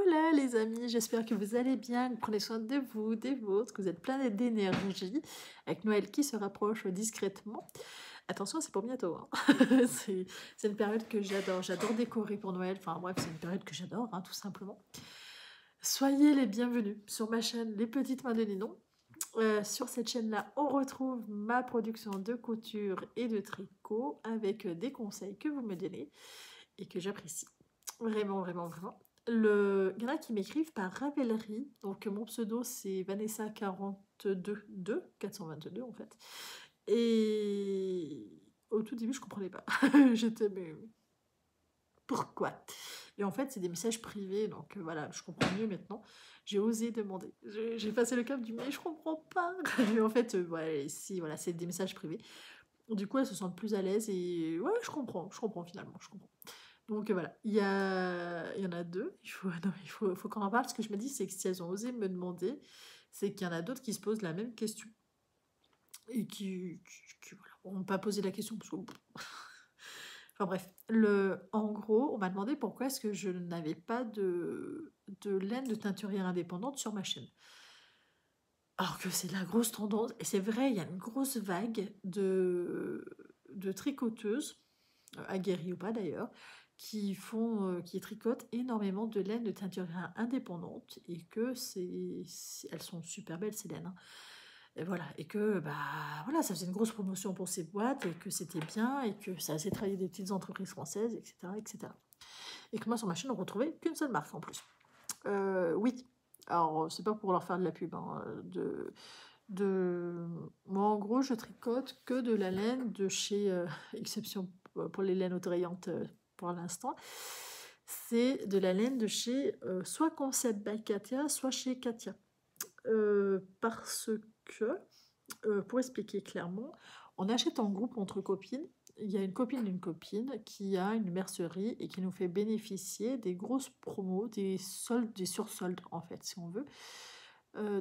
Hola les amis, j'espère que vous allez bien, que vous prenez soin de vous, des vôtres, que vous êtes plein d'énergie, avec Noël qui se rapproche discrètement. Attention, c'est pour bientôt, hein. C'est une période que j'adore décorer pour Noël, enfin bref, c'est une période que j'adore, hein, tout simplement. Soyez les bienvenus sur ma chaîne Les Petites Mains de Ninon. Sur cette chaîne-là, on retrouve ma production de couture et de tricot avec des conseils que vous me donnez et que j'apprécie. Vraiment, vraiment, vraiment. Il y en a qui m'écrivent par Ravelry. Donc, mon pseudo, c'est Vanessa422, 422 en fait. Et au tout début, je comprenais pas. J'étais, mais pourquoi? Et en fait, c'est des messages privés. Donc, voilà, je comprends mieux maintenant. J'ai osé demander. J'ai passé le cap du mais je comprends pas. Et en fait, ouais, si, voilà, c'est des messages privés. Du coup, elles se sentent plus à l'aise et ouais, je comprends finalement, je comprends. Donc voilà, il y en a deux, non, faut qu'on en parle. Ce que je me dis, c'est que si elles ont osé me demander, c'est qu'il y en a d'autres qui se posent la même question et qui voilà, n'ont pas posé la question parce que... Enfin bref, en gros, on m'a demandé pourquoi est-ce que je n'avais pas de laine de teinturière indépendante sur ma chaîne. Alors que c'est la grosse tendance, et c'est vrai, il y a une grosse vague de tricoteuses, aguerries ou pas d'ailleurs, qui tricotent énormément de laine de teinturière indépendante et que elles sont super belles ces laines, hein. Et voilà, et que bah voilà, ça faisait une grosse promotion pour ces boîtes et que c'était bien et que ça a travaillé des petites entreprises françaises, etc., etc. Et que moi sur ma chaîne on retrouvait qu'une seule marque en plus. Oui, alors c'est pas pour leur faire de la pub, hein, moi en gros je tricote que de la laine de chez exception pour les laines autorayantes pour l'instant, c'est de la laine de chez soit Concept by Katia, soit chez Katia. Parce que pour expliquer clairement, on achète en groupe entre copines. Il y a une copine d'une copine qui a une mercerie et qui nous fait bénéficier des grosses promos, des soldes, des sursoldes en fait, si on veut,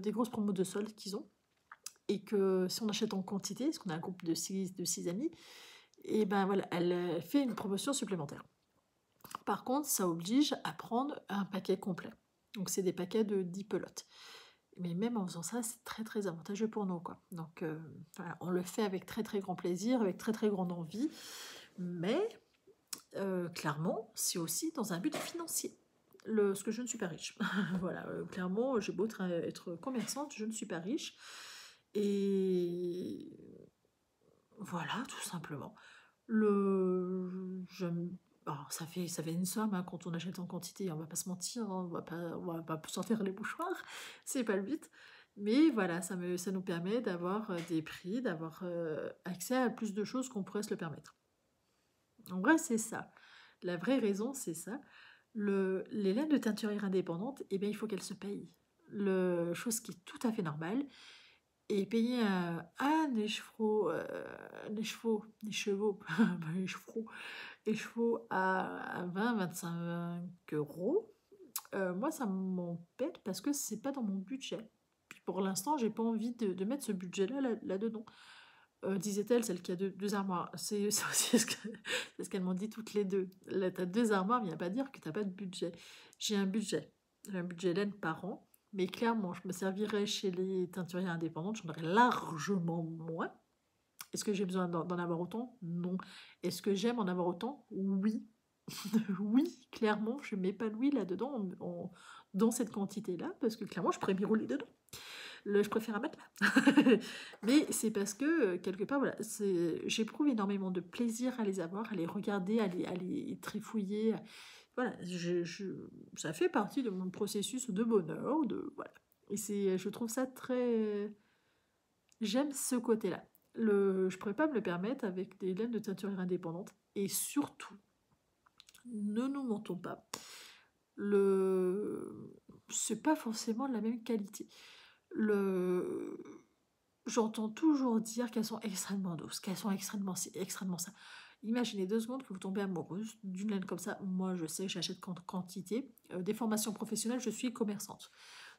des grosses promos de soldes qu'ils ont. Et que si on achète en quantité, parce qu'on a un groupe de six amis, et ben voilà, elle fait une promotion supplémentaire. Par contre, ça oblige à prendre un paquet complet. Donc c'est des paquets de 10 pelotes. Mais même en faisant ça, c'est très très avantageux pour nous, quoi. Donc voilà, on le fait avec très très grand plaisir, avec très très grande envie, mais clairement, c'est aussi dans un but financier. Ce que je ne suis pas riche. Voilà, clairement, j'ai beau être commerçante, je ne suis pas riche. Et voilà, tout simplement. Alors, ça fait une somme hein, quand on achète en quantité, on va pas se mentir, hein, on va pas sortir les mouchoirs, c'est pas le but. Mais voilà, ça nous permet d'avoir des prix, d'avoir accès à plus de choses qu'on pourrait se le permettre. En vrai, c'est ça. La vraie raison, c'est ça. Les laines de teinturière indépendante, eh bien, il faut qu'elles se payent. Chose qui est tout à fait normale. Et payer les chevaux, les chevaux à 20-25 €, moi ça m'embête parce que c'est pas dans mon budget. Puis pour l'instant, j'ai pas envie de mettre ce budget-là là-dedans. Disait-elle, celle qui a deux armoires. C'est aussi c'est ce qu'elles m'ont dit toutes les deux. Là, t'as deux armoires, mais il n'y a pas à dire que t'as pas de budget. J'ai un budget. J'ai un budget laine par an. Mais clairement, je me servirais chez les teinturiers indépendantes, j'en aurais largement moins. Est-ce que j'ai besoin d'en avoir autant? Non. Est-ce que j'aime en avoir autant? Oui. Oui, clairement, je m'épanouis là-dedans, dans cette quantité-là, parce que clairement, je pourrais m'y rouler dedans. Je préfère un matelas. Mais c'est parce que, quelque part, voilà, j'éprouve énormément de plaisir à les avoir, à les regarder, à les trifouiller. Voilà, ça fait partie de mon processus de bonheur. Voilà. Et je trouve ça très... J'aime ce côté-là. Je ne pourrais pas me le permettre avec des laines de teinturière indépendante. Et surtout, ne nous mentons pas, c'est pas forcément de la même qualité. J'entends toujours dire qu'elles sont extrêmement douces, qu'elles sont extrêmement ci, extrêmement ça. Imaginez 2 secondes que vous tombez amoureuse d'une laine comme ça. Moi, je sais, j'achète quantité. Des formations professionnelles, je suis commerçante.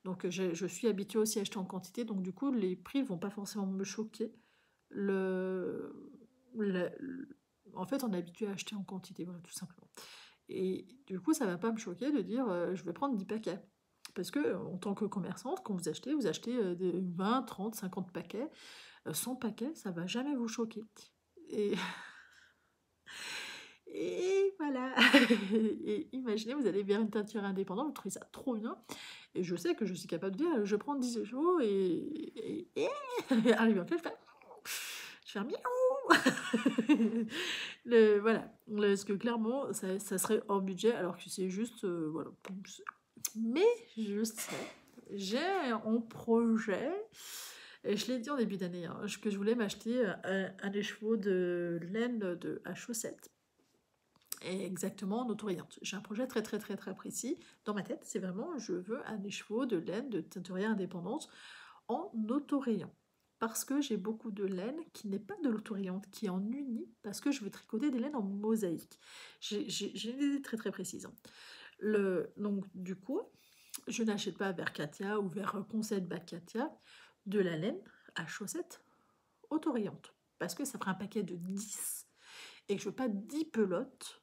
Donc, je suis habituée aussi à acheter en quantité. Donc, du coup, les prix vont pas forcément me choquer. En fait, on est habitué à acheter en quantité, voilà, tout simplement. Et du coup, ça ne va pas me choquer de dire je vais prendre 10 paquets. Parce que en tant que commerçante, quand vous achetez des 20, 30, 50 paquets, 100 paquets, ça ne va jamais vous choquer. Et, et voilà. Et imaginez, vous allez vers une teinture indépendante, vous trouvez ça trop bien. Et je sais que je suis capable de dire je prends 10 chevaux arrivé en classe, je fais un miaou. Voilà. Parce que clairement, ça serait hors budget, alors que c'est juste. Voilà. Mais je sais, j'ai en projet, et je l'ai dit en début d'année, hein, que je voulais m'acheter un écheveau de laine à chaussettes. Et exactement en autorayante. J'ai un projet très très très très précis dans ma tête, c'est vraiment je veux un écheveau de laine de teinturière indépendante en autorayant. Parce que j'ai beaucoup de laine qui n'est pas de l'autorayante, qui est en uni, parce que je veux tricoter des laines en mosaïque. J'ai une idée très très précise. Donc du coup, je n'achète pas vers Katia ou vers Conseil Bac Katia de la laine à chaussettes autorayante. Parce que ça fera un paquet de 10 et que je veux pas 10 pelotes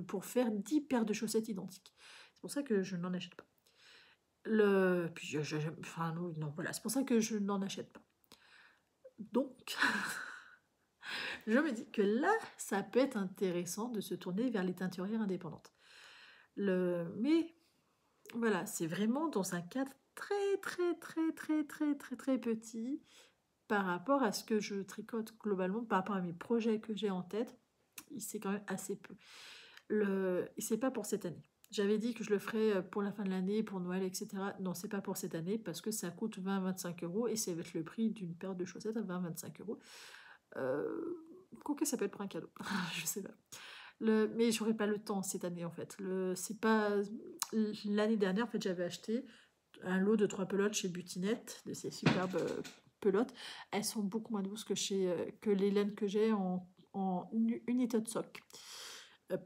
pour faire 10 paires de chaussettes identiques. C'est pour ça que je n'en achète pas. Puis enfin non, voilà, c'est pour ça que je n'en achète pas. Donc, je me dis que là, ça peut être intéressant de se tourner vers les teinturières indépendantes. Mais voilà, c'est vraiment dans un cadre très très très très très très très petit par rapport à ce que je tricote globalement, par rapport à mes projets que j'ai en tête. C'est quand même assez peu. Et c'est pas pour cette année. J'avais dit que je le ferais pour la fin de l'année, pour Noël, etc. Non, c'est pas pour cette année parce que ça coûte 20-25 euros et c'est avec le prix d'une paire de chaussettes à 20-25 euros. Quoique ça peut être pour un cadeau, je sais pas. Mais j'aurais pas le temps cette année en fait. C'est pas l'année dernière en fait j'avais acheté un lot de 3 pelotes chez Butinette, de ces superbes pelotes. Elles sont beaucoup moins douces que les laines que j'ai en unité de soc.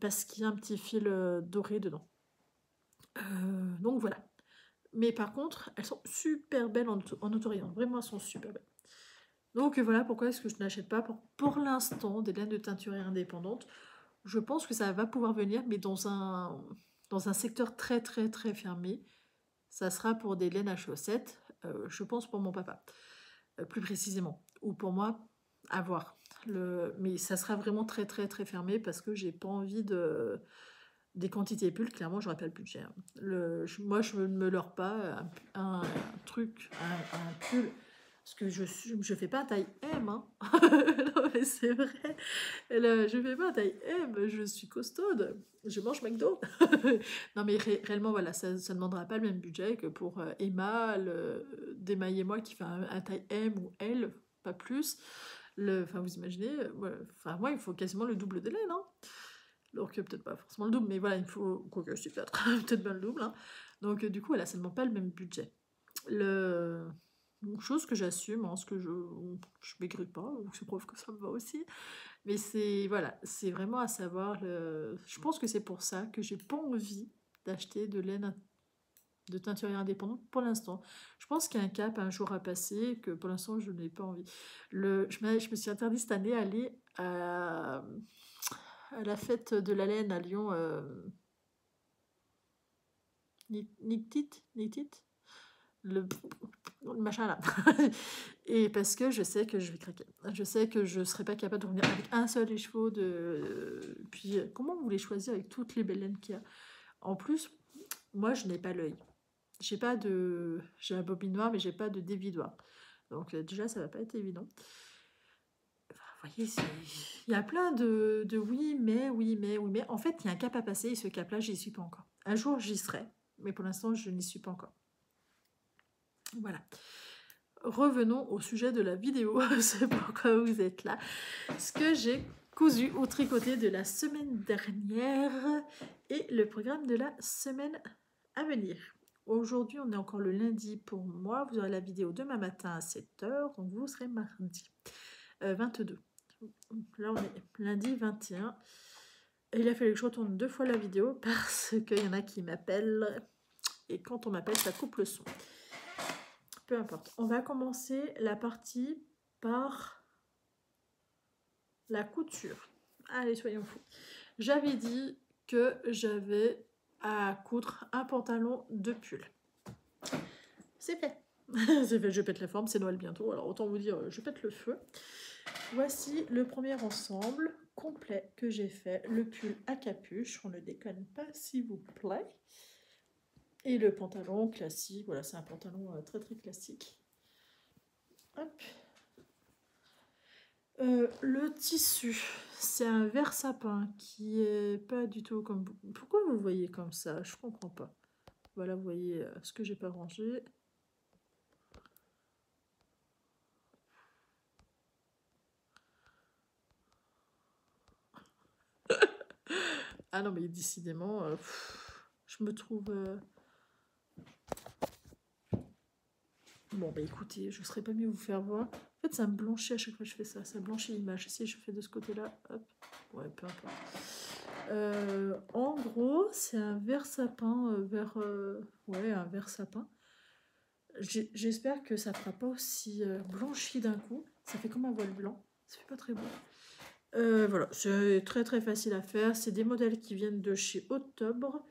Parce qu'il y a un petit fil doré dedans. Donc voilà. Mais par contre, elles sont super belles en autorayant. Vraiment, elles sont super belles. Donc voilà pourquoi est-ce que je n'achète pas pour l'instant des laines de teinturière indépendantes. Je pense que ça va pouvoir venir, mais dans un secteur très très très fermé. Ça sera pour des laines à chaussettes, je pense pour mon papa, plus précisément. Ou pour moi, à voir. Mais ça sera vraiment très très très fermé parce que j'ai pas envie des quantités pulls, clairement, j'aurais pas le budget. Hein. Moi, je ne me leurre pas un truc, un pull, parce que je fais pas taille M. Hein. Non, mais c'est vrai. Je fais pas taille M, je suis costaude. Je mange McDo. Non, mais réellement, voilà, ça ne demandera pas le même budget que pour Emma, d'Emma et moi qui fait un taille M ou L, pas plus. Enfin, vous imaginez, moi, il faut quasiment le double de laine. Hein. Donc peut-être pas forcément le double, mais voilà, il faut, quoique si, peut-être bien le double. Hein. Donc du coup, voilà, ça ne demande pas le même budget. Une chose que j'assume, hein, ce que je maigris pas, donc c'est preuve que ça me va aussi. Mais voilà, c'est vraiment à savoir. Je pense que c'est pour ça que j'ai pas envie d'acheter de laine de teinturière indépendante pour l'instant. Je pense qu'il y a un cap un jour à passer que pour l'instant je n'ai pas envie. Je me suis interdit cette année d'aller à la fête de la laine à Lyon. Nictit, le machin là. Et parce que je sais que je vais craquer. Je sais que je ne serai pas capable de revenir avec un seul écheveau Puis comment vous les choisir avec toutes les belles laines qu'il y a. En plus, moi je n'ai pas l'œil. J'ai un bobine noir, mais j'ai pas de dévidoir. Donc déjà ça va pas être évident. Vous voyez, il y a plein de oui, mais. En fait, il y a un cap à passer et ce cap-là, j'y suis pas encore. Un jour, j'y serai, mais pour l'instant, je n'y suis pas encore. Voilà. Revenons au sujet de la vidéo, c'est pourquoi vous êtes là. Ce que j'ai cousu ou tricoté de la semaine dernière et le programme de la semaine à venir. Aujourd'hui, on est encore le lundi pour moi. Vous aurez la vidéo demain matin à 7h, donc vous serez mardi 22. Là, on est lundi 21. Et il a fallu que je retourne 2 fois la vidéo parce qu'il y en a qui m'appellent. Et quand on m'appelle, ça coupe le son. Peu importe. On va commencer la partie par la couture. Allez, soyons fous. J'avais dit que j'avais à coudre un pantalon de pull. C'est fait. C'est fait, je pète la forme, c'est Noël bientôt, alors autant vous dire, je pète le feu. Voici le premier ensemble complet que j'ai fait, le pull à capuche, on ne déconne pas s'il vous plaît. Et le pantalon classique, voilà, c'est un pantalon très très classique. Hop. Le tissu, c'est un vert sapin qui est pas du tout comme... Pourquoi vous voyez comme ça? Je comprends pas. Voilà, vous voyez ce que j'ai pas rangé. Ah non, mais décidément, je me trouve... Bon, bah écoutez, je ne serais pas mieux vous faire voir. En fait, ça me blanchit à chaque fois que je fais ça. Ça blanchit l'image. Si je fais de ce côté-là, hop. Ouais, peu importe. En gros, c'est un vert sapin, ouais, un vert sapin. J'espère que ça ne fera pas aussi blanchi d'un coup. Ça fait comme un voile blanc. Ça fait pas très beau. Voilà, c'est très très facile à faire. C'est des modèles qui viennent de chez Octobre.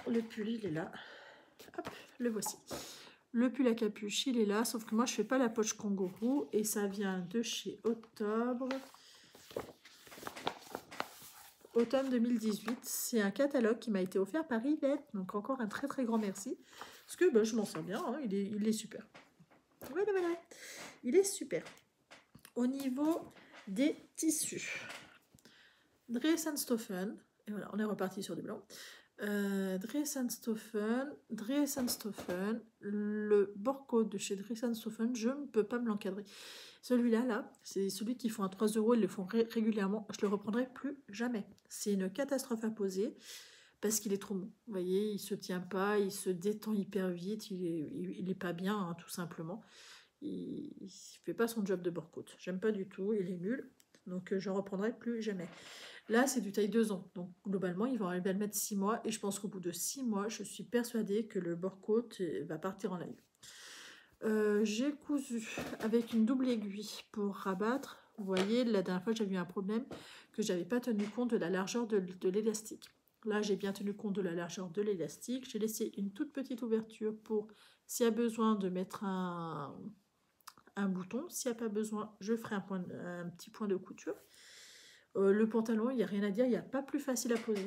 Le pull, il est là. Hop, le voici. Le pull à capuche, il est là, sauf que moi, je fais pas la poche kangourou et ça vient de chez Octobre. Automne 2018. C'est un catalogue qui m'a été offert par Yvette. Donc, encore un très très grand merci. Parce que bah, je m'en sers bien, hein, il est super. Voilà, voilà. Il est super. Au niveau des tissus. Dressenstoffen. Et voilà, on est reparti sur du blanc. Dressenstoffen, le Borco de chez Dressenstoffen, je ne peux pas me l'encadrer. Celui-là, là, c'est celui qui font à 3 €, ils le font régulièrement. Je le reprendrai plus jamais. C'est une catastrophe à poser parce qu'il est trop mou. Vous voyez, il se tient pas, il se détend hyper vite, il est pas bien, hein, tout simplement. Il fait pas son job de Borco. J'aime pas du tout, il est nul. Donc, je ne reprendrai plus jamais. Là, c'est du taille 2 ans. Donc, globalement, ils vont arriver à le mettre 6 mois. Et je pense qu'au bout de 6 mois, je suis persuadée que le bord-côte va partir en live. J'ai cousu avec une double aiguille pour rabattre. Vous voyez, la dernière fois, j'avais eu un problème que je n'avais pas tenu compte de la largeur de l'élastique. Là, j'ai bien tenu compte de la largeur de l'élastique. J'ai laissé une toute petite ouverture pour, s'il y a besoin, de mettre un bouton. S'il n'y a pas besoin, je ferai un petit point de couture. Le pantalon, il n'y a rien à dire, il n'y a pas plus facile à poser.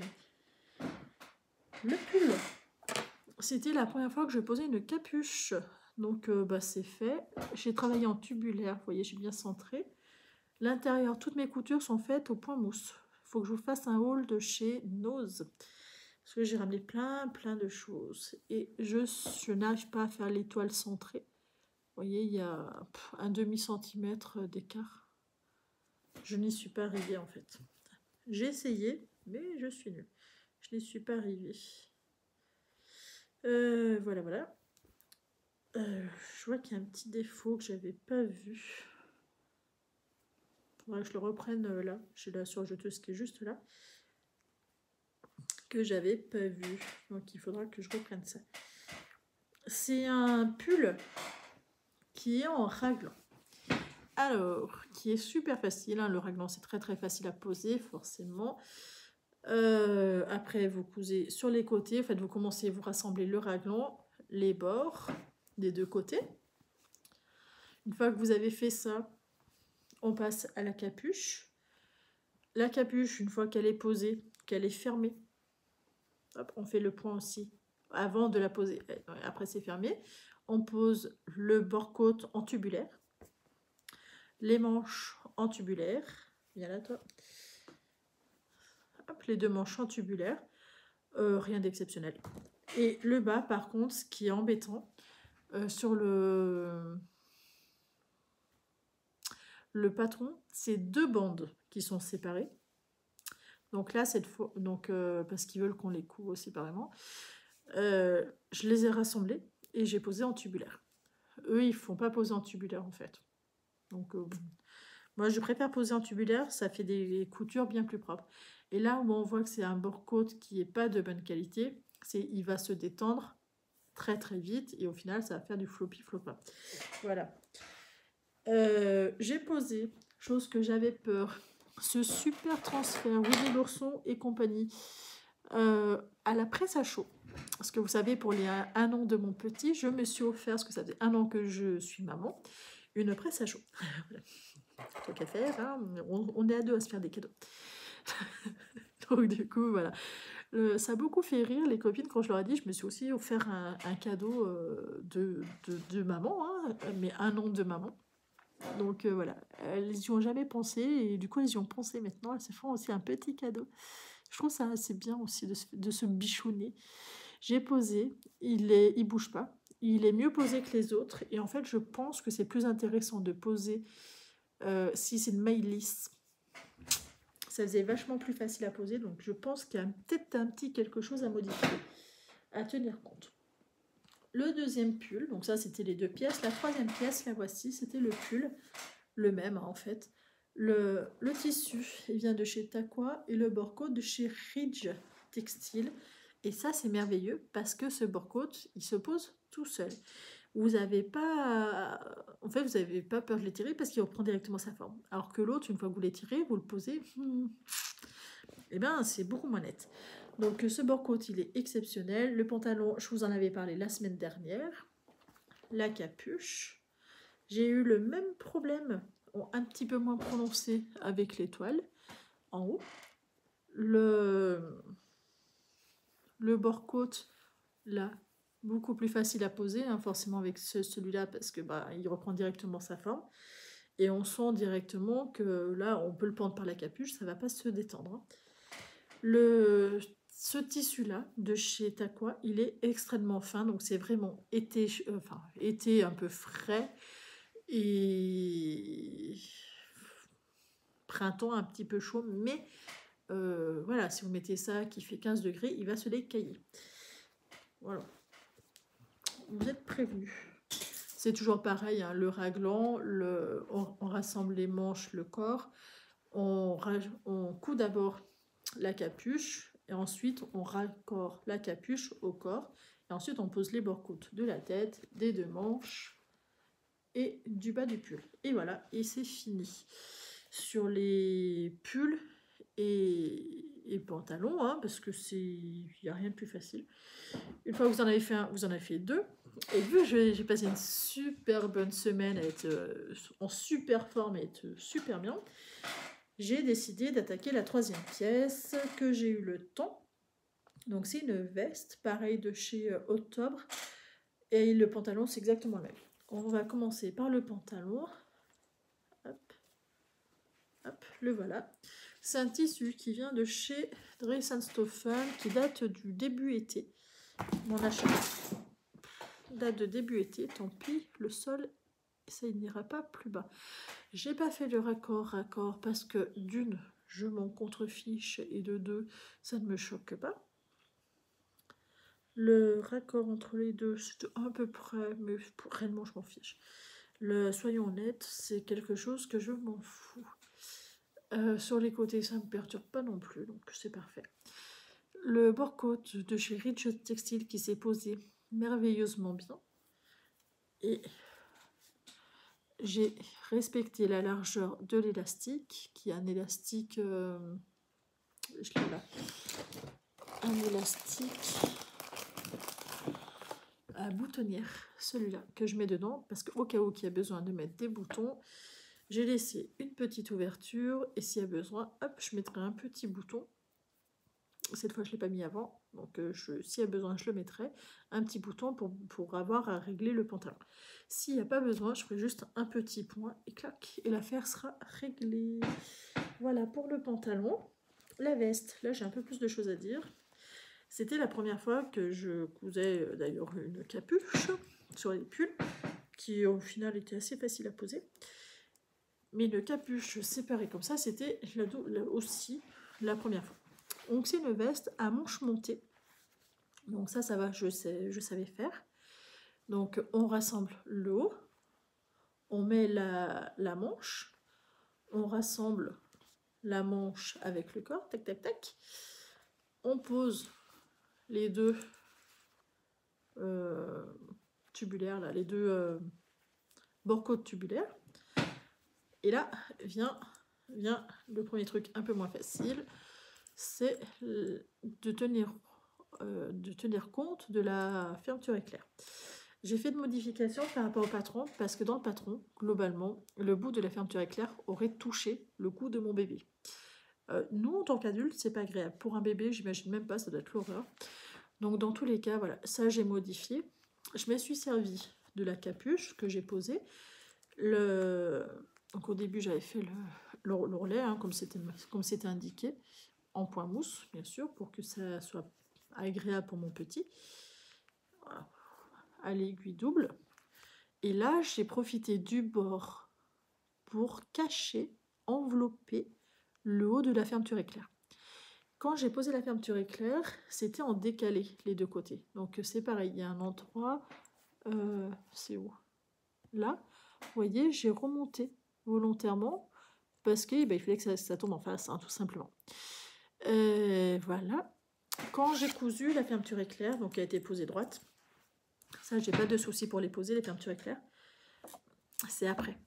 Le pull, c'était la première fois que je posais une capuche. Donc, bah, c'est fait. J'ai travaillé en tubulaire, vous voyez, j'ai bien centré. L'intérieur, toutes mes coutures sont faites au point mousse. Il faut que je vous fasse un haul de chez Nose. Parce que j'ai ramené plein de choses. Et je n'arrive pas à faire l'étoile centrée. Vous voyez, il y a un demi-centimètre d'écart. Je n'y suis pas arrivée en fait. J'ai essayé, mais je suis nulle. Je n'y suis pas arrivée. Voilà. Je vois qu'il y a un petit défaut que j'avais pas vu. Faudrait que je le reprenne là. J'ai la surjeteuse qui est juste là. Que j'avais pas vu. Donc il faudra que je reprenne ça. C'est un pull qui est en raglan. Alors, qui est super facile. Hein. Le raglan, c'est très facile à poser, forcément. Après, vous cousez sur les côtés. En fait, vous commencez, vous rassemblez le raglan, les bords des deux côtés. Une fois que vous avez fait ça, on passe à la capuche. La capuche, une fois qu'elle est posée, qu'elle est fermée, hop, on fait le point aussi avant de la poser. Après, c'est fermé. On pose le bord-côte en tubulaire. Les manches en tubulaire. Viens là, toi. Hop, les deux manches en tubulaire. Rien d'exceptionnel. Et le bas, par contre, ce qui est embêtant, sur le patron, c'est deux bandes qui sont séparées. Donc là, cette fois, parce qu'ils veulent qu'on les coud séparément, je les ai rassemblés et j'ai posé en tubulaire. Eux, ils ne font pas poser en tubulaire en fait. Donc, moi, je préfère poser en tubulaire, ça fait des coutures bien plus propres. Et là où on voit que c'est un bord-côte qui n'est pas de bonne qualité, il va se détendre très vite et au final, ça va faire du floppy-floppa. Voilà. J'ai posé, chose que j'avais peur, ce super transfert Winnie l'ourson et compagnie à la presse à chaud. Parce que vous savez, pour les 1 an de mon petit, je me suis offert, parce que ça fait 1 an que je suis maman, une presse à chaud. Voilà. Tant qu'à faire, hein, on est à 2 à se faire des cadeaux. Donc du coup, voilà. Ça a beaucoup fait rire les copines quand je leur ai dit, je me suis aussi offert un cadeau de maman, hein, mais 1 an de maman. Donc voilà, elles y ont jamais pensé et du coup elles y ont pensé maintenant, elles se font aussi un petit cadeau. Je trouve ça assez bien aussi de se bichonner. J'ai posé, il bouge pas, il est mieux posé que les autres et en fait je pense que c'est plus intéressant de poser si c'est une maille lisse. Ça faisait vachement plus facile à poser, donc je pense qu'il y a peut-être un petit quelque chose à modifier, à tenir compte. Le deuxième pull, donc ça c'était les 2 pièces. La troisième pièce, la voici, c'était le pull, le même hein, en fait. Le tissu, il vient de chez Taqua et le bord-côte de chez Ridge Textile. Et ça c'est merveilleux parce que ce bord-côte, il se pose tout seul. Vous n'avez pas, en fait, vous n'avez pas peur de l'étirer parce qu'il reprend directement sa forme. Alors que l'autre, une fois que vous l'étirez, vous le posez, et bien c'est beaucoup moins net. Donc ce bord-côte, il est exceptionnel. Le pantalon, je vous en avais parlé la semaine dernière. La capuche. J'ai eu le même problème, un petit peu moins prononcé avec l'étoile en haut. Le bord-côte, là, beaucoup plus facile à poser, hein, forcément avec celui-là, parce que il reprend directement sa forme. Et on sent directement que là, on peut le prendre par la capuche, ça ne va pas se détendre. Ce tissu-là, de chez Taqua, il est extrêmement fin, donc c'est vraiment été un peu frais et printemps un petit peu chaud, mais voilà, si vous mettez ça qui fait 15 degrés, il va se décailler. Voilà. Vous êtes prévenus. C'est toujours pareil, hein, le raglan, on rassemble les manches, le corps, on coud d'abord la capuche et ensuite on raccord la capuche au corps et ensuite on pose les bords-côtes de la tête, des 2 manches et du bas du pull. Et voilà, et c'est fini. Sur les pulls et pantalons, hein, parce que il n'y a rien de plus facile. Une fois que vous en avez fait un, vous en avez fait 2. Et vu que j'ai passé une super bonne semaine à être en super forme et être super bien, j'ai décidé d'attaquer la 3e pièce que j'ai eu le temps. Donc c'est une veste, pareil de chez Octobre. Et le pantalon, c'est exactement le même. On va commencer par le pantalon. Hop. Hop, le voilà. C'est un tissu qui vient de chez Dress & Stoffen, qui date du début été. Mon achat date de début été, tant pis, le sol, ça n'ira pas plus bas. J'ai pas fait le raccord parce que d'une, je m'en contrefiche et de 2, ça ne me choque pas. Le raccord entre les deux, c'est à peu près, mais réellement je m'en fiche. Soyons honnêtes, c'est quelque chose que je m'en fous. Sur les côtés, ça ne me perturbe pas non plus, donc c'est parfait. Le bord-côte de chez Ridge Textile qui s'est posé merveilleusement bien. Et j'ai respecté la largeur de l'élastique, qui est un élastique... je l'ai là. Un élastique à boutonnière, celui-là, que je mets dedans, parce qu'au cas où il y a besoin de mettre des boutons, j'ai laissé une petite ouverture, et s'il y a besoin, hop, je mettrai un petit bouton. Cette fois, je ne l'ai pas mis avant, donc s'il y a besoin, je le mettrai. Un petit bouton pour avoir à régler le pantalon. S'il n'y a pas besoin, je ferai juste un petit point, et clac, et l'affaire sera réglée. Voilà pour le pantalon. La veste, là, j'ai un peu plus de choses à dire. C'était la première fois que je cousais d'ailleurs une capuche sur les pulls, qui au final était assez facile à poser. Mais une capuche séparée comme ça, c'était aussi la première fois. Donc c'est une veste à manches montées. Donc ça va, je savais faire. Donc on rassemble le haut, on met la manche, on rassemble la manche avec le corps, tac tac tac. On pose les 2 tubulaires, là, les 2 bords-côtes tubulaires. Et là vient vient le premier truc un peu moins facile, c'est de tenir compte de la fermeture éclair. J'ai fait de modifications par rapport au patron parce que dans le patron, globalement, le bout de la fermeture éclair aurait touché le cou de mon bébé. Nous, en tant qu'adultes, c'est pas agréable. Pour un bébé, j'imagine même pas, ça doit être l'horreur. Donc dans tous les cas, voilà, ça j'ai modifié. Je me suis servi de la capuche que j'ai posée. Donc au début, j'avais fait l'ourlet, hein, comme c'était indiqué, en point mousse, bien sûr, pour que ça soit agréable pour mon petit. Voilà. À l'aiguille double. Et là, j'ai profité du bord pour cacher, envelopper le haut de la fermeture éclair. Quand j'ai posé la fermeture éclair, c'était en décalé les deux côtés. Donc c'est pareil, il y a un endroit, c'est où? Là, vous voyez, j'ai remonté volontairement parce que il fallait que ça tombe en face, hein, tout simplement. Voilà. Quand j'ai cousu la fermeture éclair, donc elle a été posée droite, ça j'ai pas de souci pour les poser, les fermetures éclair, c'est après.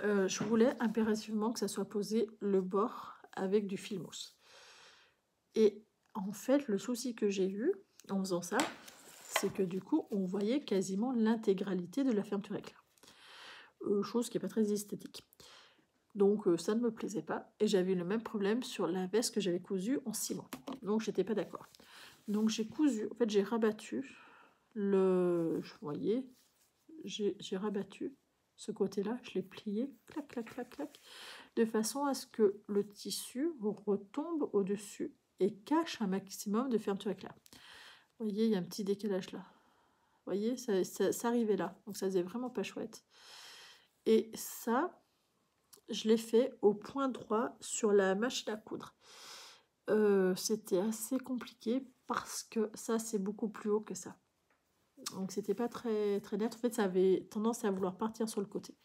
Je voulais impérativement que ça soit posé le bord avec du fil mousse. Et en fait, le souci que j'ai eu en faisant ça, c'est que du coup, on voyait quasiment l'intégralité de la fermeture éclair. Chose qui n'est pas très esthétique. Donc ça ne me plaisait pas. Et j'avais eu le même problème sur la veste que j'avais cousue en 6 mois. Donc j'étais pas d'accord. Donc j'ai cousu, en fait j'ai rabattu vous voyez, j'ai rabattu ce côté-là, je l'ai plié, clac, clac, clac, clac, de façon à ce que le tissu retombe au-dessus et cache un maximum de fermeture éclair. Vous voyez, il y a un petit décalage là. Vous voyez, ça arrivait là, donc ça faisait vraiment pas chouette. Et ça, je l'ai fait au point droit sur la machine à coudre. C'était assez compliqué parce que ça, c'est beaucoup plus haut que ça. Donc c'était pas très, très net. En fait, ça avait tendance à vouloir partir sur le côté.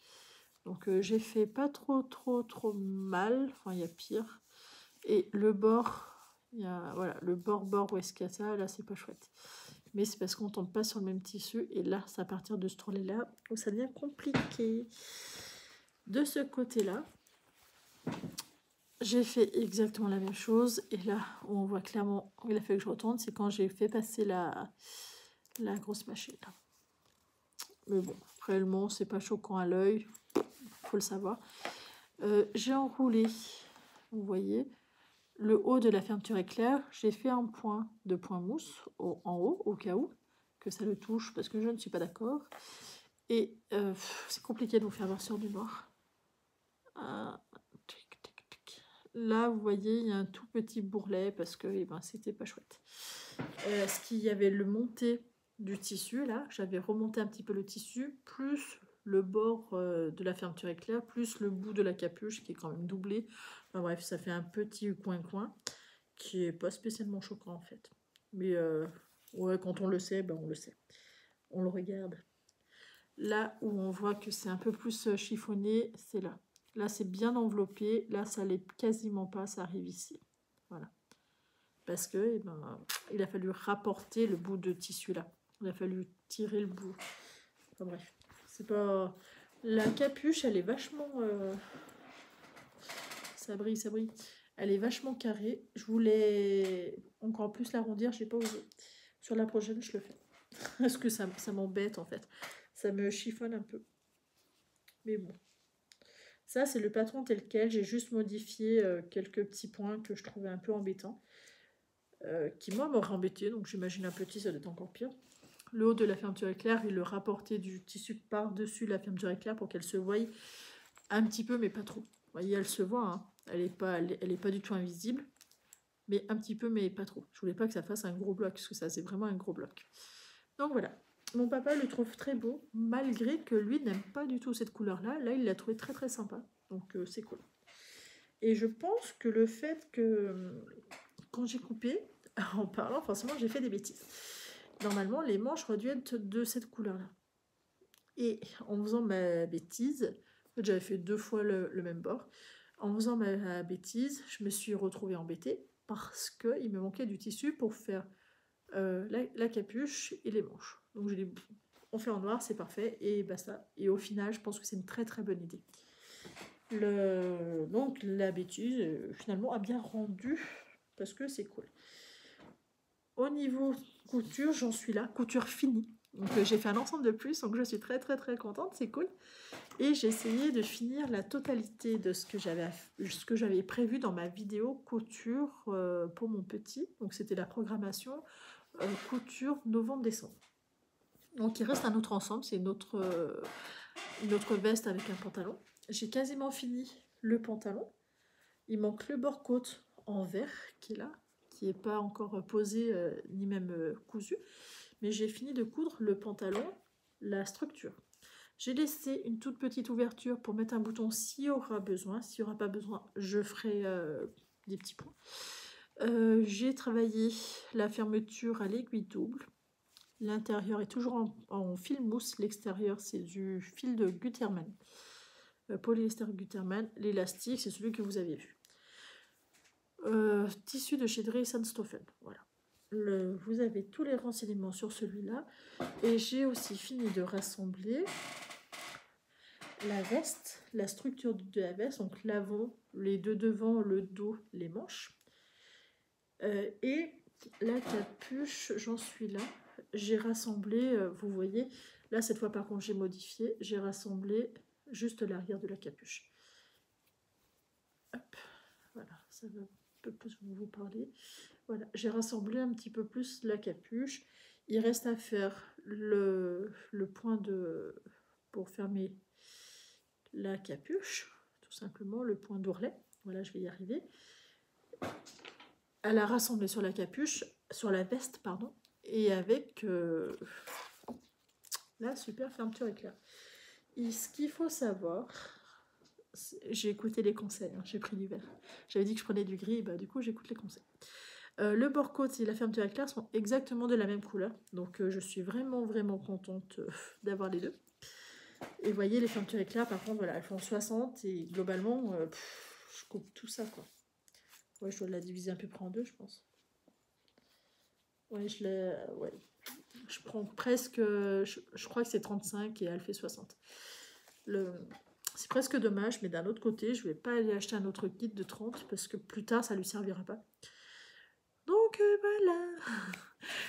Donc j'ai fait pas trop mal. Enfin, il y a pire. Et le bord, voilà, le bord où est-ce qu'il y a ça, là, c'est pas chouette. Mais c'est parce qu'on tombe pas sur le même tissu. Et là, c'est à partir de ce tourné-là où ça devient compliqué. De ce côté-là, j'ai fait exactement la même chose. Et là, où on voit clairement où il a fallu que je retourne, c'est quand j'ai fait passer la grosse machine. Là. Mais bon, réellement, c'est pas choquant à l'œil. Faut le savoir. J'ai enroulé, vous voyez, le haut de la fermeture éclair. J'ai fait un point de point mousse en haut, au cas où que ça le touche, parce que je ne suis pas d'accord. Et c'est compliqué de vous faire voir sur du noir. Là, vous voyez, il y a un tout petit bourrelet parce que c'était pas chouette. Ce qu'il y avait le monté du tissu, là, j'avais remonté un petit peu le tissu, plus le bord de la fermeture éclair, plus le bout de la capuche qui est quand même doublé. Enfin bref, ça fait un petit coin-coin qui est pas spécialement choquant en fait. Mais ouais, quand on le sait, on le sait. On le regarde. Là où on voit que c'est un peu plus chiffonné, c'est là. Là, c'est bien enveloppé. Là, ça l'est quasiment pas. Ça arrive ici. Voilà. Parce que il a fallu rapporter le bout de tissu là. Il a fallu tirer le bout. Enfin bref. C'est pas... La capuche, elle est vachement... Ça brille, ça brille. Elle est vachement carrée. Je voulais encore plus l'arrondir. Je n'ai pas osé. Sur la prochaine, je le fais. Parce que ça m'embête en fait. Ça me chiffonne un peu. Mais bon. Ça, c'est le patron tel quel. J'ai juste modifié quelques petits points que je trouvais un peu embêtants. Qui, moi, m'aurait embêté. Donc, j'imagine un petit, ça doit être encore pire. Le haut de la fermeture éclair et le rapporter du tissu par-dessus la fermeture éclair pour qu'elle se voie un petit peu, mais pas trop. Vous voyez, elle se voit. Hein. Elle est pas du tout invisible. Mais un petit peu, mais pas trop. Je voulais pas que ça fasse un gros bloc, parce que ça, c'est vraiment un gros bloc. Donc, voilà. Mon papa le trouve très beau, malgré que lui n'aime pas du tout cette couleur-là. Là, il l'a trouvé très très sympa. Donc, c'est cool. Et je pense que le fait que, quand j'ai coupé, en parlant, forcément, j'ai fait des bêtises. Normalement, les manches auraient dû être de cette couleur-là. Et en faisant ma bêtise, j'avais fait 2 fois le même bord. En faisant ma bêtise, je me suis retrouvée embêtée parce qu'il me manquait du tissu pour faire la capuche et les manches. Donc, j'ai dit, on fait en noir, c'est parfait, et basta. Et au final, je pense que c'est une très très bonne idée. Donc la bêtise, finalement, a bien rendu, parce que c'est cool. Au niveau couture, j'en suis là, couture finie. Donc j'ai fait un ensemble de plus, donc je suis très très très contente, c'est cool. Et j'ai essayé de finir la totalité de ce que j'avais prévu dans ma vidéo couture pour mon petit. Donc c'était la programmation couture novembre-décembre. Donc il reste un autre ensemble, c'est une autre veste avec un pantalon. J'ai quasiment fini le pantalon. Il manque le bord-côte en vert qui est là, qui n'est pas encore posé ni même cousu. Mais j'ai fini de coudre le pantalon, la structure. J'ai laissé une toute petite ouverture pour mettre un bouton s'il y aura besoin. S'il n'y aura pas besoin, je ferai des petits points. J'ai travaillé la fermeture à l'aiguille double. L'intérieur est toujours en fil mousse. L'extérieur, c'est du fil de Gutermann. Polyester Gutermann. L'élastique, c'est celui que vous avez vu. Tissu de chez Dresden-Stoffen. Voilà. Vous avez tous les renseignements sur celui-là. Et j'ai aussi fini de rassembler la veste, la structure de la veste, donc l'avant, les deux devant, le dos, les manches. Et la capuche, j'en suis là. J'ai rassemblé, vous voyez, là cette fois par contre j'ai modifié, j'ai rassemblé juste l'arrière de la capuche. Hop, voilà, ça va un peu plus vous parler. Voilà, j'ai rassemblé un petit peu plus la capuche. Il reste à faire le point pour fermer la capuche, tout simplement, le point d'ourlet. Voilà, je vais y arriver. Elle a rassemblé sur la capuche, sur la veste, pardon, et avec la super fermeture éclair. Et ce qu'il faut savoir, j'ai écouté les conseils, hein, j'ai pris du vert. J'avais dit que je prenais du gris, bah, du coup j'écoute les conseils. Le bord-côte et la fermeture éclair sont exactement de la même couleur, donc je suis vraiment vraiment contente d'avoir les deux. Et vous voyez, les fermetures éclair, par contre, voilà, elles font 60 et globalement, je coupe tout ça, quoi. Ouais, je dois la diviser à peu près en deux, je pense. Ouais, je prends presque, je crois que c'est 35 et elle fait 60. C'est presque dommage, mais d'un autre côté, je vais pas aller acheter un autre kit de 30 parce que plus tard, ça lui servira pas. Donc voilà.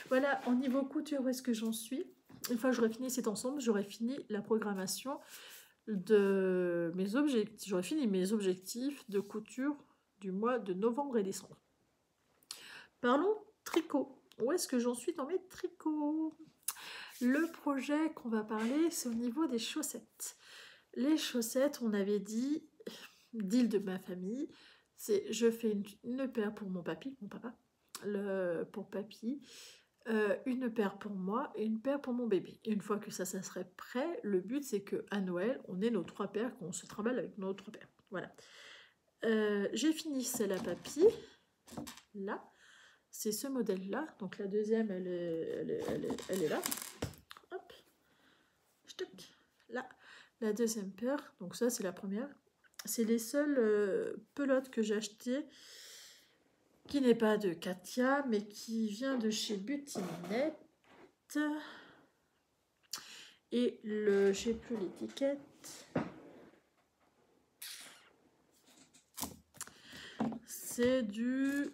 Voilà, au niveau couture, où est-ce que j'en suis? Une fois que j'aurai fini cet ensemble, j'aurai fini la programmation de mes objectifs. J'aurai fini mes objectifs de couture du mois de novembre et décembre. Parlons tricot. Où est-ce que j'en suis dans mes tricots? Le projet qu'on va parler, c'est au niveau des chaussettes. Les chaussettes, on avait dit, deal de ma famille, c'est je fais une paire pour mon papa, pour papy, une paire pour moi et une paire pour mon bébé. Et une fois que ça serait prêt, le but c'est qu'à Noël, on ait nos 3 paires, qu'on se trimballe avec nos 3 paires. Voilà. J'ai fini celle à papy, là. C'est ce modèle-là. Donc la deuxième, elle est là. Hop. Là. La deuxième paire. Donc ça, c'est la première. C'est les seules pelotes que j'ai achetées qui n'est pas de Katia, mais qui vient de chez Butinette. Et j'ai plus l'étiquette. C'est du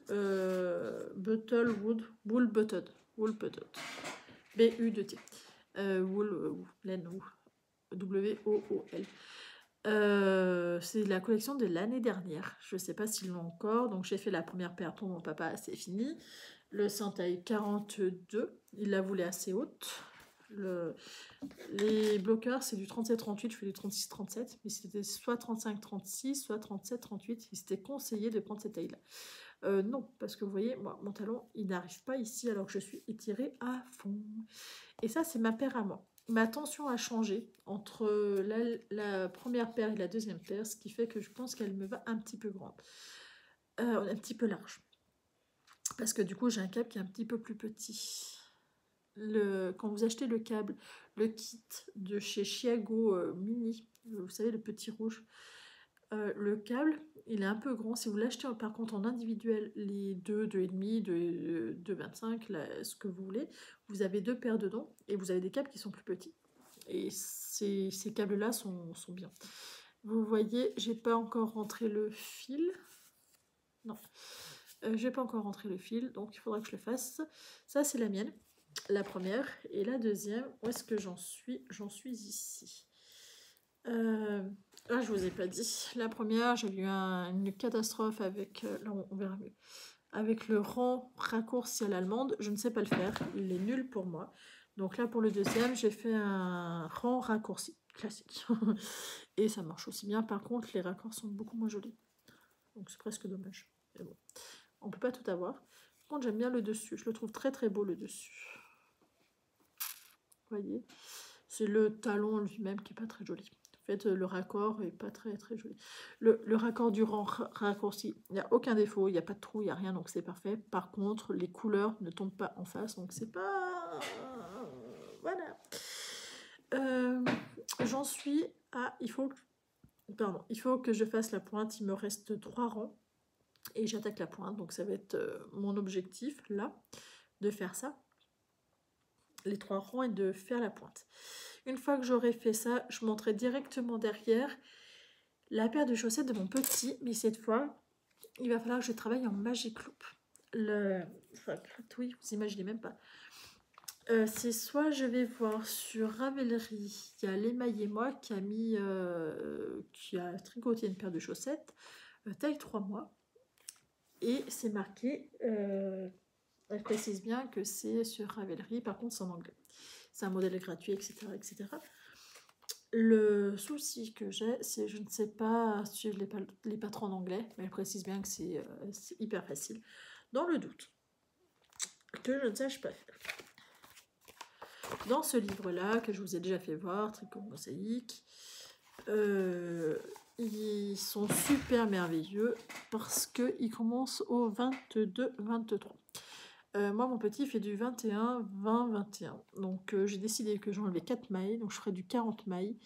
Buttlewood, Wool Butted. B-U-T. Wool, laine, W-O-O-L. C'est la collection de l'année dernière. Je ne sais pas s'ils l'ont encore. Donc j'ai fait la première paire pour mon papa, c'est fini. Le sein taille 42. Il la voulait assez haute. Les bloqueurs, c'est du 37-38. Je fais du 36-37. Mais c'était soit 35-36, soit 37-38. Il s'était conseillé de prendre cette taille-là. Non, parce que vous voyez, moi, mon talon, il n'arrive pas ici alors que je suis étirée à fond. Et ça, c'est ma paire à moi. Ma tension a changé entre la première paire et la deuxième paire, ce qui fait que je pense qu'elle me va un petit peu grande, un petit peu large. Parce que du coup, j'ai un câble qui est un petit peu plus petit. Quand vous achetez le câble, le kit de chez Chiago Mini, vous savez, le petit rouge, le câble, il est un peu grand. Si vous l'achetez par contre en individuel, les 2,5, 2,25, ce que vous voulez, vous avez 2 paires dedans et vous avez des câbles qui sont plus petits. Et ces câbles-là sont bien. Vous voyez, j'ai pas encore rentré le fil. Non, j'ai pas encore rentré le fil, donc il faudra que je le fasse. Ça, c'est la mienne, la première. Et la deuxième, où est-ce que j'en suis? J'en suis ici. Ah, je vous ai pas dit. La première, j'ai eu une catastrophe avec... là, on verra mieux. Avec le rang raccourci à l'allemande, je ne sais pas le faire. Il est nul pour moi. Donc là, pour le deuxième, j'ai fait un rang raccourci classique. Et ça marche aussi bien. Par contre, les raccords sont beaucoup moins jolis. Donc c'est presque dommage. Mais bon, on peut pas tout avoir. Par contre, j'aime bien le dessus. Je le trouve très très beau, le dessus. Vous voyez, c'est le talon lui-même qui est pas très joli. En fait, le raccord est pas très très joli. Le raccord du rang raccourci, il n'y a aucun défaut, il n'y a pas de trou, il n'y a rien, donc c'est parfait. Par contre, les couleurs ne tombent pas en face, donc c'est pas... Voilà. J'en suis à... Il faut que je fasse la pointe. Il me reste 3 rangs et j'attaque la pointe. Donc ça va être mon objectif là, de faire ça. Les 3 rangs et de faire la pointe. Une fois que j'aurai fait ça, je monterai directement derrière la paire de chaussettes de mon petit. Mais cette fois, il va falloir que je travaille en Magic Loop. Enfin, oui, vous imaginez même pas. C'est soit je vais voir sur Ravelry, il y a l'Émail et moi qui a tricoté une paire de chaussettes taille 3 mois et c'est marqué, elle précise bien que c'est sur Ravelry, par contre c'est en anglais, c'est un modèle gratuit, etc., etc. Le souci que j'ai, c'est je ne sais pas suivre les patrons en anglais, mais elle précise bien que c'est hyper facile. Dans le doute que je ne sache pas faire. Dans ce livre-là, que je vous ai déjà fait voir, Tricot Mosaïque, ils sont super merveilleux parce qu'ils commencent au 22-23. Moi, mon petit fait du 21, 20, 21. Donc, j'ai décidé que j'enlevais 4 mailles. Donc, je ferai du 40 mailles.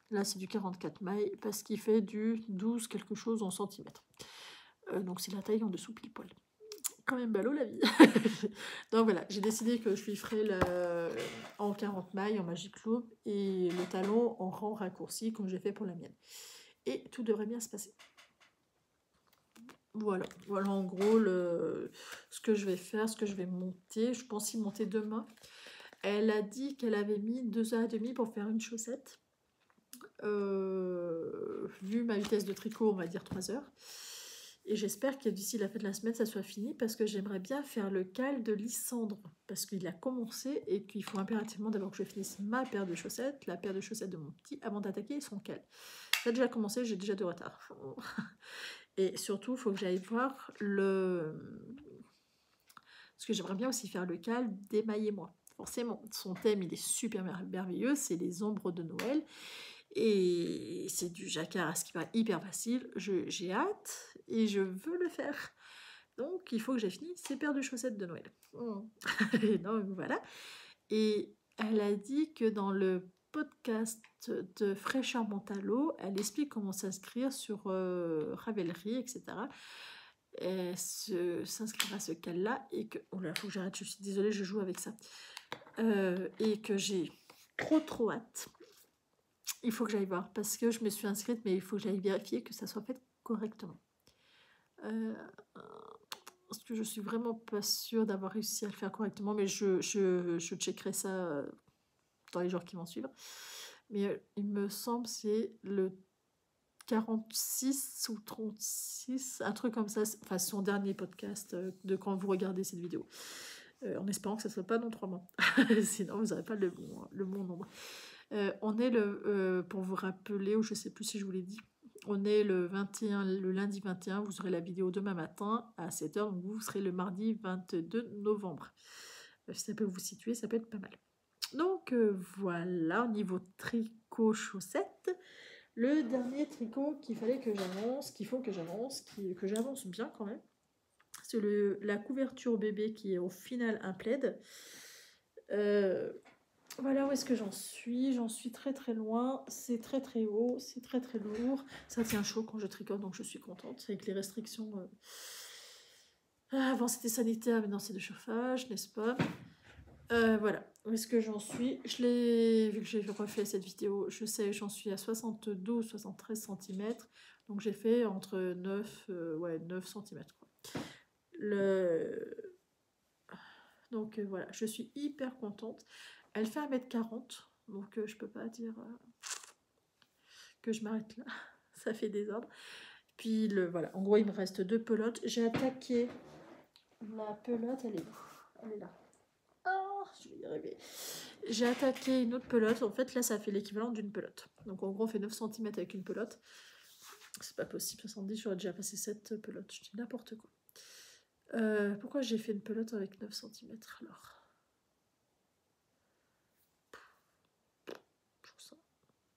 Là, c'est du 44 mailles parce qu'il fait du 12 quelque chose en centimètres. Donc, c'est la taille en dessous pile poil. Quand même ballot la vie. Donc voilà, j'ai décidé que je lui ferai en 40 mailles en Magic Loop et le talon en rang raccourci comme j'ai fait pour la mienne. Et tout devrait bien se passer. Voilà en gros ce que je vais faire, ce que je vais monter. Je pense y monter demain. Elle a dit qu'elle avait mis 2h30 pour faire une chaussette. Vu ma vitesse de tricot, on va dire 3 heures. Et j'espère que d'ici la fin de la semaine, ça soit fini parce que j'aimerais bien faire le cal de Lysandre parce qu'il a commencé et qu'il faut impérativement d'abord que je finisse ma paire de chaussettes, la paire de chaussettes de mon petit, avant d'attaquer son cal. Ça a déjà commencé, j'ai déjà de retard. Et surtout, il faut que j'aille voir parce que j'aimerais bien aussi faire le cal d'Émaillez-moi. Forcément, son thème, il est super merveilleux, c'est les ombres de Noël. Et c'est du jacquard à ce qui paraît hyper facile. J'ai hâte et je veux le faire. Donc, il faut que j'ai fini ces paires de chaussettes de Noël. Donc, voilà. Et elle a dit que dans le podcast de Fraîcheur Mentalo, elle explique comment s'inscrire sur Ravelry, etc. Et s'inscrire à ce cal-là. Et que... Oh là, faut que j'arrête, je suis désolée, je joue avec ça. Et que j'ai trop hâte. Il faut que j'aille voir parce que je me suis inscrite, mais il faut que j'aille vérifier que ça soit fait correctement. Parce que je suis vraiment pas sûre d'avoir réussi à le faire correctement, mais je checkerai ça dans les jours qui vont suivre. Mais il me semble que c'est le 46 ou 36, un truc comme ça, enfin son dernier podcast de quand vous regardez cette vidéo. En espérant que ça ne soit pas dans 3 mois. Sinon, vous n'aurez pas le bon nombre. On est pour vous rappeler, ou je ne sais plus si je vous l'ai dit, on est le lundi 21, vous aurez la vidéo demain matin à 7h, donc vous serez le mardi 22 novembre. Si ça peut vous situer, ça peut être pas mal. Donc voilà, au niveau tricot chaussette, le dernier tricot qu'il faut que j'avance, que j'avance bien quand même, c'est la couverture bébé qui est au final un plaid. Voilà où est-ce que j'en suis. J'en suis très loin. C'est très haut. C'est très lourd. Ça tient chaud quand je tricote, donc je suis contente. Avec les restrictions. Avant c'était sanitaire, maintenant c'est de chauffage, n'est-ce pas? Voilà, où est-ce que j'en suis? Vu que j'ai refait cette vidéo, je sais, j'en suis à 72-73 centimètres. Donc j'ai fait entre 9 centimètres, quoi. Le... Donc voilà, je suis hyper contente. Elle fait 1,40 m, donc je peux pas dire que je m'arrête là. Ça fait désordre. Puis voilà, en gros il me reste 2 pelotes. J'ai attaqué la pelote, elle est où? Elle est là. Oh, je vais y arriver. J'ai attaqué une autre pelote. En fait, là, ça fait l'équivalent d'une pelote. Donc, en gros, on fait 9 centimètres avec une pelote. C'est pas possible. 70, j'aurais déjà passé 7 pelotes. Je dis n'importe quoi. Pourquoi j'ai fait une pelote avec 9 centimètres alors? Pour ça.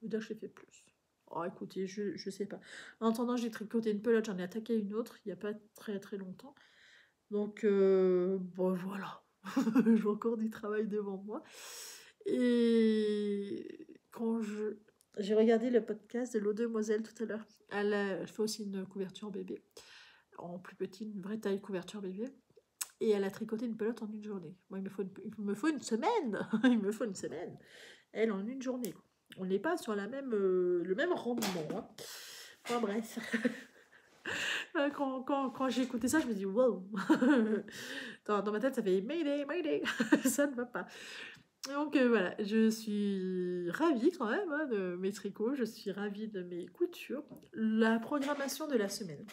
Je veux dire que je l'ai fait plus. Oh, écoutez, je sais pas. En attendant, j'ai tricoté une pelote. J'en ai attaqué une autre il n'y a pas très très longtemps. Donc, bon, voilà. J'ai encore du travail devant moi. Et quand j'ai regardé le podcast de l'eau demoiselle tout à l'heure, elle fait aussi une couverture bébé, en plus petite, une vraie taille couverture bébé. Et elle a tricoté une pelote en une journée. Moi, il me faut une semaine. Il me faut une semaine. Elle, en une journée. On n'est pas sur le même rendement. Hein. Enfin, bref. Quand j'ai écouté ça, je me dis wow. Dans ma tête, ça fait Mayday, Mayday. Ça ne va pas. Donc voilà, je suis ravie quand même hein, de mes tricots, je suis ravie de mes coutures. La programmation de la semaine,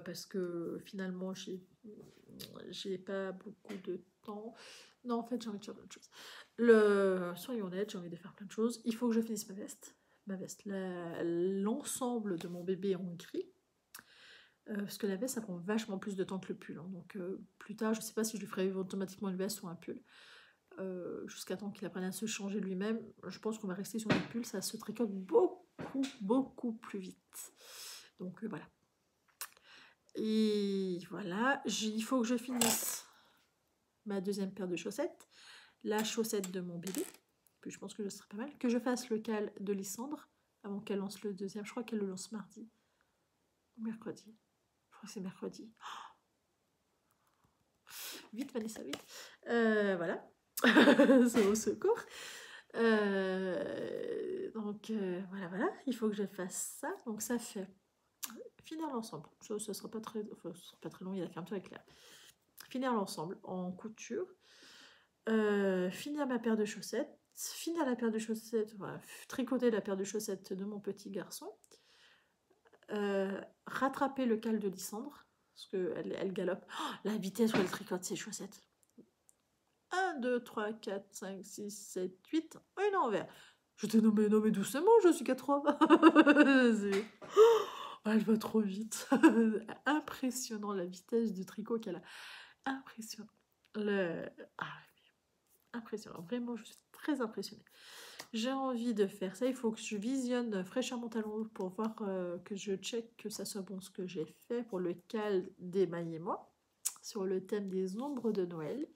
parce que finalement j'ai pas beaucoup de temps. Non, en fait j'ai envie de faire plein de choses. Soyons honnêtes, j'ai envie de faire plein de choses. Il faut que je finisse ma veste, l'ensemble de mon bébé en gris. Parce que la veste, ça prend vachement plus de temps que le pull. Hein. Donc plus tard, je sais pas si je lui ferai automatiquement une veste ou un pull. Jusqu'à temps qu'il apprenne à se changer lui-même. Je pense qu'on va rester sur le pull, ça se tricote beaucoup plus vite. Donc voilà. Et voilà, il faut que je finisse ma deuxième paire de chaussettes, la chaussette de mon bébé, puis je pense que ce serait pas mal, que je fasse le cal de Lysandre avant qu'elle lance le deuxième. Je crois qu'elle le lance mardi ou mercredi. Je crois que c'est mercredi. Oh, vite Vanessa, vite. Voilà. C'est au secours. Donc voilà, il faut que je fasse ça. Donc ça fait finir l'ensemble. Ce sera pas très, ce sera pas très long, il y a la fermeture éclair. Finir l'ensemble en couture. Finir ma paire de chaussettes. Finir la paire de chaussettes, voilà, tricoter la paire de chaussettes de mon petit garçon. Rattraper le cal de Lysandre. Parce qu'elle galope. Oh, la vitesse où elle tricote ses chaussettes. 1, 2, 3, 4, 5, 6, 7, 8. Un envers. Je t'ai nommé doucement, je suis qu'à 3. Elle va trop vite. Impressionnant la vitesse du tricot qu'elle a. Impressionnant. Impressionnant. Vraiment, je suis très impressionnée. J'ai envie de faire ça. Il faut que je visionne fraîcheur mon talon pour voir que je check que ça soit bon ce que j'ai fait pour le cal d'émaillez-moi sur le thème des ombres de Noël.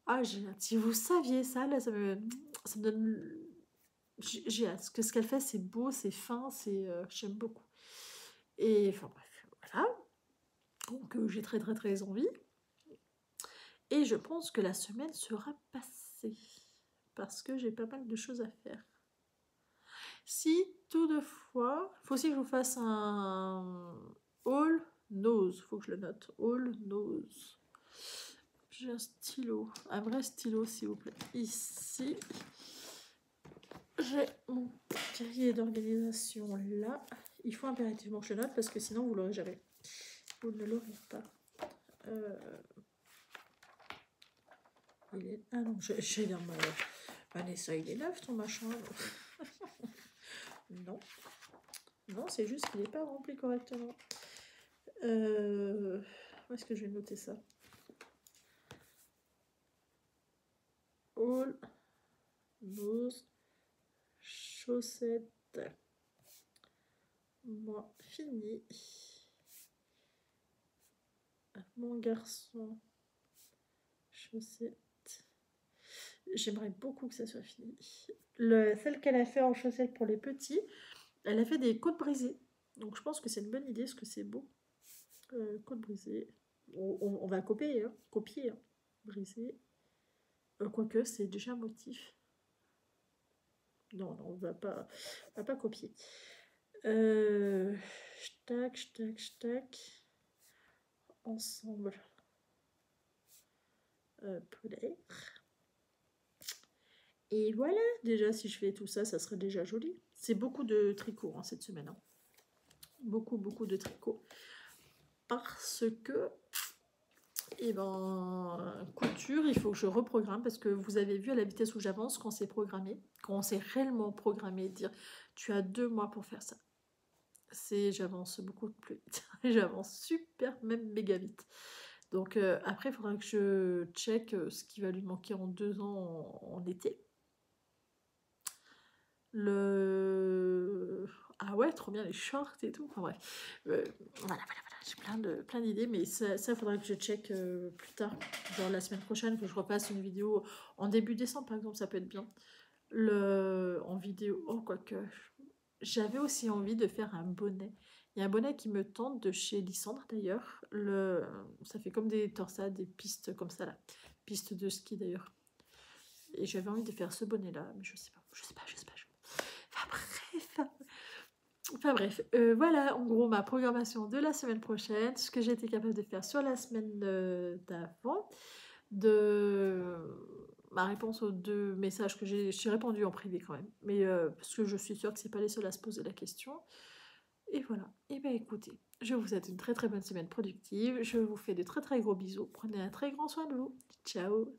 Ah, j'ai hâte. Si vous saviez ça, là, ça me donne... J'ai hâte. Que ce qu'elle fait, c'est beau, c'est fin, j'aime beaucoup. Et enfin bref, voilà. Donc j'ai très envie. Et je pense que la semaine sera passée. Parce que j'ai pas mal de choses à faire. Si, toutefois, il faut aussi que je vous fasse un haul nose. Il faut que je le note. Haul nose. J'ai un stylo, un vrai stylo s'il vous plaît. Ici, j'ai mon cahier d'organisation là. Il faut impérativement que je note parce que sinon vous l'aurez jamais. Vous ne l'aurez pas. Ah non, j'ai dans ma... Vanessa, il est neuf ton machin. Non. Non, c'est juste qu'il n'est pas rempli correctement. Où est-ce que je vais noter ça? All nose chaussettes. Moi, fini. Mon garçon, chaussettes. J'aimerais beaucoup que ça soit fini. Celle qu'elle a fait en chaussettes pour les petits, elle a fait des côtes brisées. Donc je pense que c'est une bonne idée, parce que c'est beau. Côtes brisées. On va copier, hein. Brisées. Quoique, c'est déjà un motif. Non, non, on va pas copier. Tac, tac, tac. Ensemble. Peut-être. Et voilà, déjà, si je fais tout ça, ça serait déjà joli. C'est beaucoup de tricot cette semaine. Hein. Beaucoup, beaucoup de tricot. Parce que, eh ben, couture, il faut que je reprogramme. Parce que vous avez vu à la vitesse où j'avance, quand c'est programmé, quand on s'est réellement programmé, dire tu as 2 mois pour faire ça. J'avance beaucoup plus vite. J'avance super, même méga vite. Donc après, il faudra que je check ce qui va lui manquer en 2 ans en été. Ah ouais, trop bien les shorts et tout. Enfin bref. Voilà. J'ai plein d'idées, mais ça, faudra que je check plus tard. Genre la semaine prochaine, que je repasse une vidéo en début décembre, par exemple, ça peut être bien. En vidéo, oh, quoique. J'avais aussi envie de faire un bonnet. Il y a un bonnet qui me tente de chez Lysandre d'ailleurs. Ça fait comme des torsades, des pistes comme ça là. Pistes de ski d'ailleurs. Et j'avais envie de faire ce bonnet là, mais je sais pas. Enfin bref, voilà en gros ma programmation de la semaine prochaine, ce que j'ai été capable de faire sur la semaine d'avant, de ma réponse aux 2 messages que j'ai répondu en privé quand même, mais parce que je suis sûre que c'est pas les seuls à se poser la question. Et voilà, et bien écoutez, je vous souhaite une très très bonne semaine productive, je vous fais de très très gros bisous, prenez un très grand soin de vous, ciao.